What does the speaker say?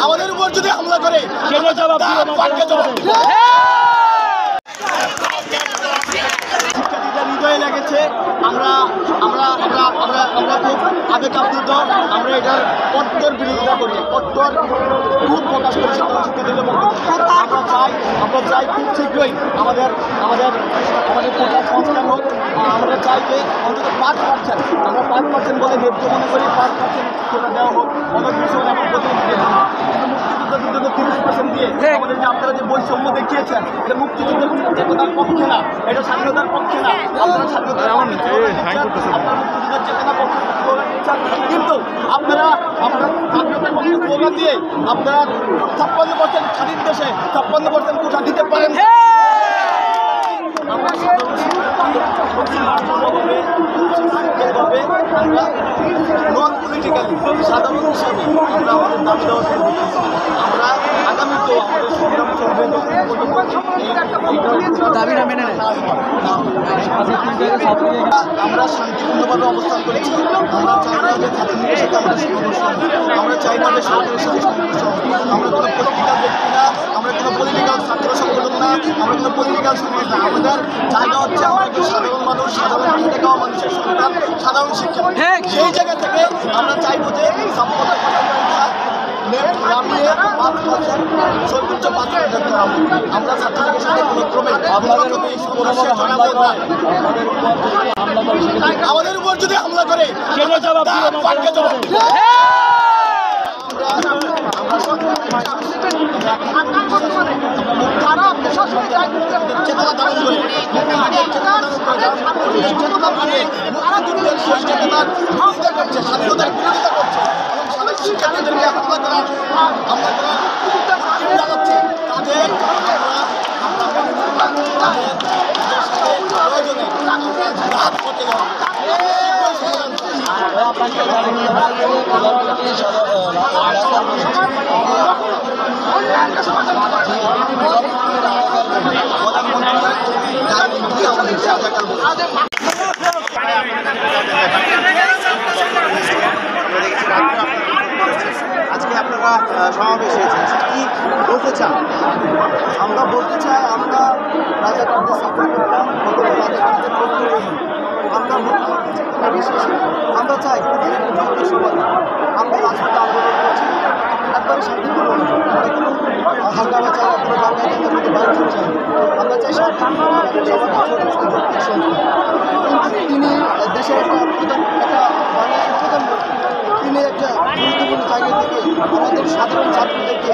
আমাদের উপর যদি হামলা করে সেটা জবাব হৃদয়ে লেগেছে। আমরা আমরা আমরা আমরা আমরা খুব আবেগ আপ্লুত। আমরা এটার কট্টর বিরোধিতা করি, কট্টর খুব প্রকাশ করি শিক্ষার্থীদের পক্ষে। আমরা চাই খুব শীঘ্রই আমাদের আমাদের আমাদের কোটা সংস্কার হোক। আমরা চাই যে অন্তত 5%, আমরা 5% বলে ন্যায্য মনে করি, 5% কোটা দেওয়া হোক। অনেক বিষয় আমার প্রতিনিধি মুক্তিযুদ্ধের 30% দিয়ে আমাদের যে আপনারা যে বৈষম্য দেখিয়েছেন, এটা মুক্তিযুদ্ধের চেতনার পক্ষে না, এটা স্বাধীনতার পক্ষে না। আপনারা স্বাধীনতার মুক্তিযুদ্ধের চেতনার পক্ষে কিন্তু আপনারা স্বাধীনতার পক্ষে স্লোগান দিয়ে আপনারা 56% স্বাধীন দেশে 56% কোটা দিতে পারেন। আমরা নন পলিটিক্যালি সাধারণ হিসাবে আমরা আমাদের দাবি দেওয়া শুরু করতেছি। আমরা আগামীতেও আমাদের সংগ্রাম চলবে দাবিটা মেনে নেয়। আমরা শান্তিপূর্ণভাবে অবস্থান করেছি। আমরা চাই না যে ছাত্রলীগের সাথে আমাদের সংঘর্ষ, আমরা চাই না যে সরকারের সাথে সংঘর্ষ। আমরা কোনো পলিটিক্যাল ব্যক্তি না, আমরা কোনো পলিটিক্যাল ছাত্র সংগঠন না, আমরা কোনো পলিটিক্যাল সমাজ না। আমাদের জায়গা হচ্ছে আমরা একজন সাধারণ মানুষ, সাধারণ খেটে খাওয়া মানুষের সন্তান, সাধারণ শিক্ষা। সেই জায়গা থেকে আমরা চাইবো যে নামিয়ে 5%, সর্বোচ্চ 5% থাকতে হবে। আমরা ছাত্রলীগের সাথে কোনো ক্রমে আমাদের উপর যদি হামলা করে সেটা জবাব স্বাধীনতার বিরোধিতা করছে এবং শিক্ষার্থীদেরকে হামলা করার জানাচ্ছে তাদের প্রয়োজনে রাত করতে হবে। আজকে আপনারা সমাবেশ হয়েছেন, কি বলতে চান? আমরা বলতে চাই আমরা রাজাকারদের সাপোর্ট করতাম, আমরা আমরা চাই আমরা রাজপথ আন্দোলন করছি একবারে শান্তিপূর্ণ, হালকা বাচ্চা কোনো বাংলায় চাই। আমরা চাই তিনি দেশের একটা বাংলাদেশের প্রধানমন্ত্রী, তিনি একটা গুরুত্বপূর্ণ জায়গা থেকে আমাদের সাধারণ ছাত্রদেরকে